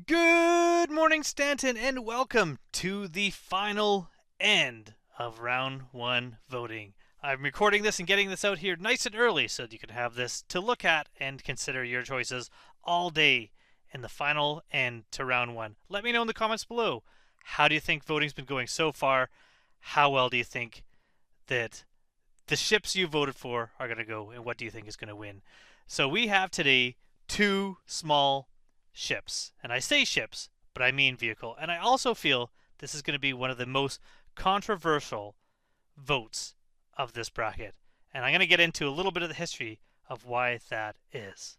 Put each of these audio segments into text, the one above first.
Good morning, Stanton, and welcome to the final end of round one voting. I'm recording this and getting this out here nice and early so that you can have this to look at and consider your choices all day in the final end to round one. Let me know in the comments below. How do you think voting's been going so far? How well do you think that the ships you voted for are going to go, and what do you think is going to win? So we have today two small ships. And I say ships, but I mean vehicle. And I also feel this is going to be one of the most controversial votes of this bracket. And I'm going to get into a little bit of the history of why that is.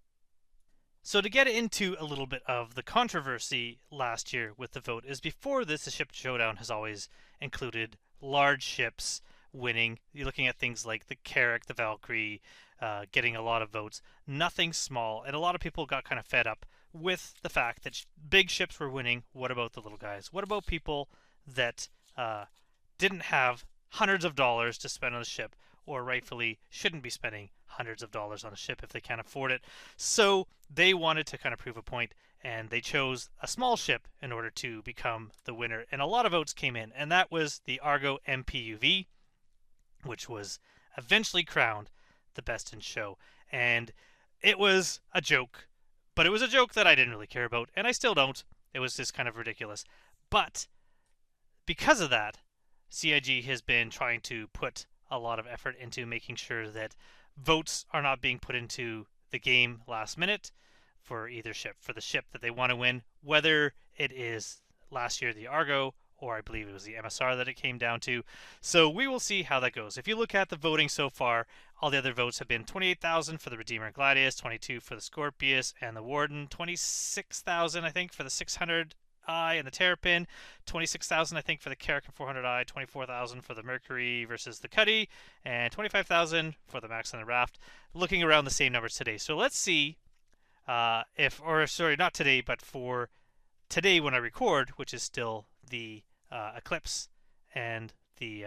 So to get into a little bit of the controversy last year with the vote is before this, the Ship Showdown has always included large ships winning. You're looking at things like the Carrack, the Valkyrie, getting a lot of votes. Nothing small, and a lot of people got kind of fed up with the fact that big ships were winning. What about the little guys? What about people that didn't have hundreds of dollars to spend on a ship, or rightfully shouldn't be spending hundreds of dollars on a ship if they can't afford it? So they wanted to kind of prove a point, and they chose a small ship in order to become the winner. And a lot of votes came in, and that was the Argo MPUV, which was eventually crowned the best in show. And it was a joke, but it was a joke that I didn't really care about, and I still don't. It was just kind of ridiculous. But because of that, CIG has been trying to put a lot of effort into making sure that votes are not being put into the game last minute for either ship, for the ship that they want to win, whether it is last year the Argo, or I believe it was the MSR that it came down to. So we will see how that goes. If you look at the voting so far, all the other votes have been 28,000 for the Redeemer and Gladius, 22 for the Scorpius and the Warden, 26,000 I think for the 600i and the Terrapin, 26,000 I think for the Carrack and 400i, 24,000 for the Mercury versus the Cuddy, and 25,000 for the Max and the Raft. Looking around the same numbers today. So let's see not today, but for today when I record, which is still the Eclipse and the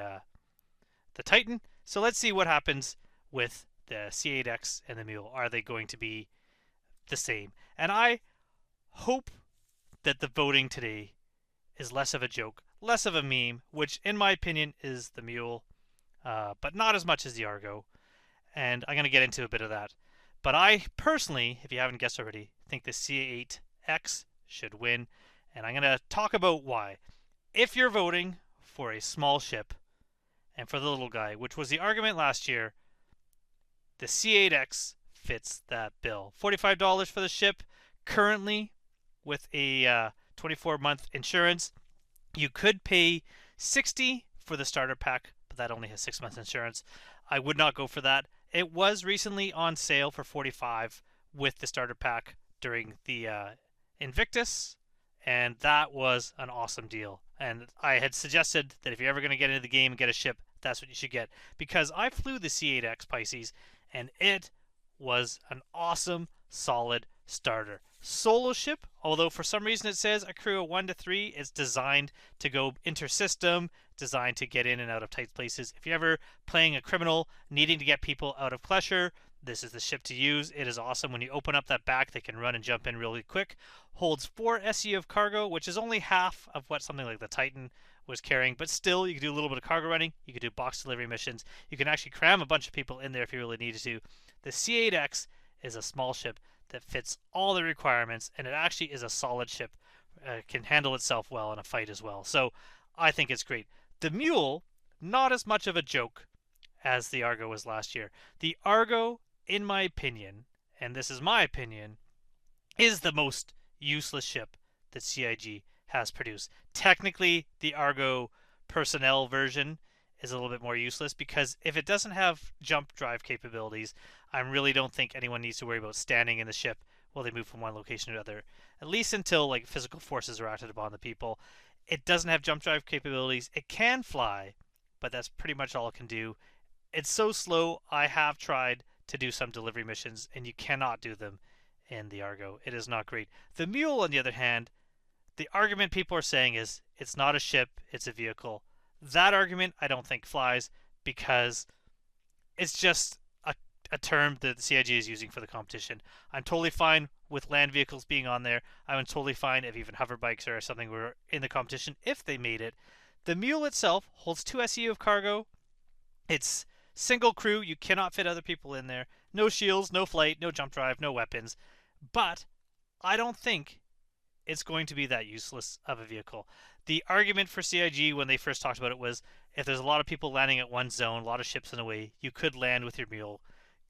Titan. So let's see what happens with the C8X and the Mule. Are they going to be the same? And I hope that the voting today is less of a joke, less of a meme, which in my opinion is the Mule, but not as much as the Argo. And I'm going to get into a bit of that. But I personally, if you haven't guessed already, think the C8X should win. And I'm going to talk about why. If you're voting for a small ship and for the little guy, which was the argument last year, the C8X fits that bill. $45 for the ship currently with a 24-month insurance. You could pay $60 for the starter pack, but that only has 6 months insurance. I would not go for that. It was recently on sale for $45 with the starter pack during the Invictus, and that was an awesome deal. And I had suggested that if you're ever going to get into the game and get a ship, that's what you should get. Because I flew the C8X Pisces, and it was an awesome, solid starter. Solo ship, although for some reason it says a crew of 1 to 3, it's designed to go inter-system, designed to get in and out of tight places. If you're ever playing a criminal, needing to get people out of Klesher, this is the ship to use. It is awesome. When you open up that back, they can run and jump in really quick. Holds 4 SU of cargo, which is only half of what something like the Titan was carrying, but still you can do a little bit of cargo running. You can do box delivery missions. You can actually cram a bunch of people in there if you really needed to. The C8X is a small ship that fits all the requirements, and it actually is a solid ship. Can handle itself well in a fight as well. So I think it's great. The Mule, not as much of a joke as the Argo was last year. The Argo, in my opinion, and this is my opinion, is the most useless ship that CIG has produced. Technically, the Argo personnel version is a little bit more useless because if it doesn't have jump drive capabilities, I really don't think anyone needs to worry about standing in the ship while they move from one location to another. At least until like physical forces are acted upon the people. It doesn't have jump drive capabilities. It can fly, but that's pretty much all it can do. It's so slow. I have tried to do some delivery missions, and you cannot do them in the Argo. It is not great. The Mule, on the other hand, the argument people are saying is it's not a ship, it's a vehicle. That argument I don't think flies because it's just a term that the CIG is using for the competition. I'm totally fine with land vehicles being on there. I would totally fine if even hover bikes or something were in the competition if they made it. The mule itself holds 2 SEU of cargo. It's single crew. You cannot fit other people in there. No shields, no flight, no jump drive, no weapons. But I don't think it's going to be that useless of a vehicle. The argument for CIG when they first talked about it was if there's a lot of people landing at one zone, a lot of ships in the way, you could land with your mule,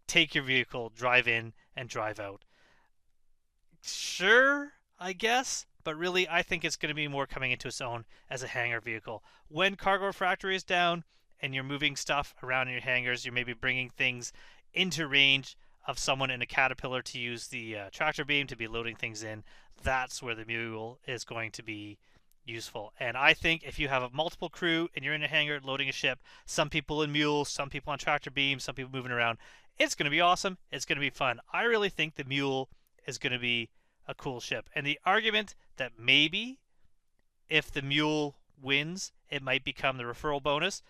take your vehicle, drive in, and drive out. Sure, I guess, but really I think it's going to be more coming into its own as a hangar vehicle. When cargo refractory is down and you're moving stuff around in your hangars, you're maybe bringing things into range of someone in a caterpillar to use the tractor beam to be loading things in. That's where the mule is going to be useful. And I think if you have a multiple crew and you're in a hangar loading a ship, some people in mules, some people on tractor beams, some people moving around, it's going to be awesome. It's going to be fun. I really think the mule is going to be a cool ship. And the argument that maybe if the mule wins, it might become the referral bonus,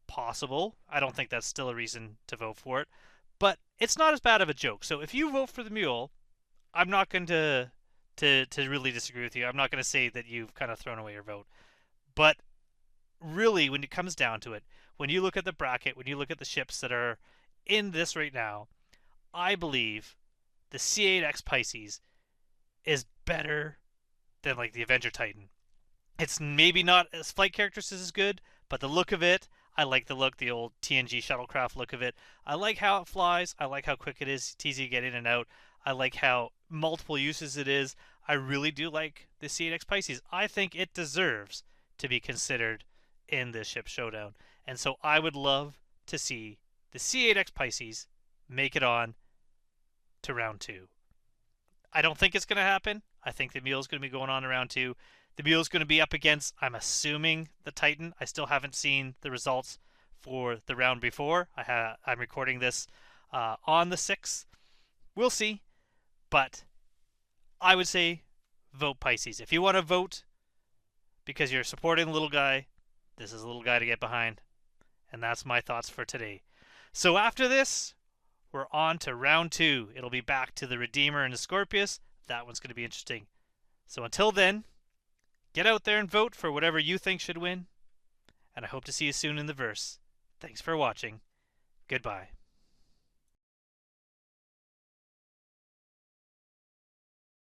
possible. I don't think that's still a reason to vote for it. But it's not as bad of a joke. So if you vote for the mule, I'm not going to really disagree with you. I'm not going to say that you've kind of thrown away your vote. But really, when it comes down to it, when you look at the bracket, when you look at the ships that are in this right now, I believe the C8X Pisces is better than like the Avenger Titan. It's maybe not as flight characteristics as good, but the look of it, I like the look, the old TNG shuttlecraft look of it. I like how it flies. I like how quick it is. It's easy to get in and out. I like how multiple uses it is. I really do like the C8X Pisces. I think it deserves to be considered in this Ship Showdown. And so I would love to see the C8X Pisces make it on to round 2. I don't think it's going to happen. I think the Mule's going to be going on to round 2. The Mule's going to be up against, I'm assuming, the Titan. I still haven't seen the results for the round before. I'm recording this on the 6th. We'll see. But I would say vote Pisces. If you want to vote because you're supporting the little guy, this is a little guy to get behind. And that's my thoughts for today. So after this, we're on to round 2. It'll be back to the Redeemer and the Scorpius. That one's going to be interesting. So until then, get out there and vote for whatever you think should win. And I hope to see you soon in the verse. Thanks for watching. Goodbye.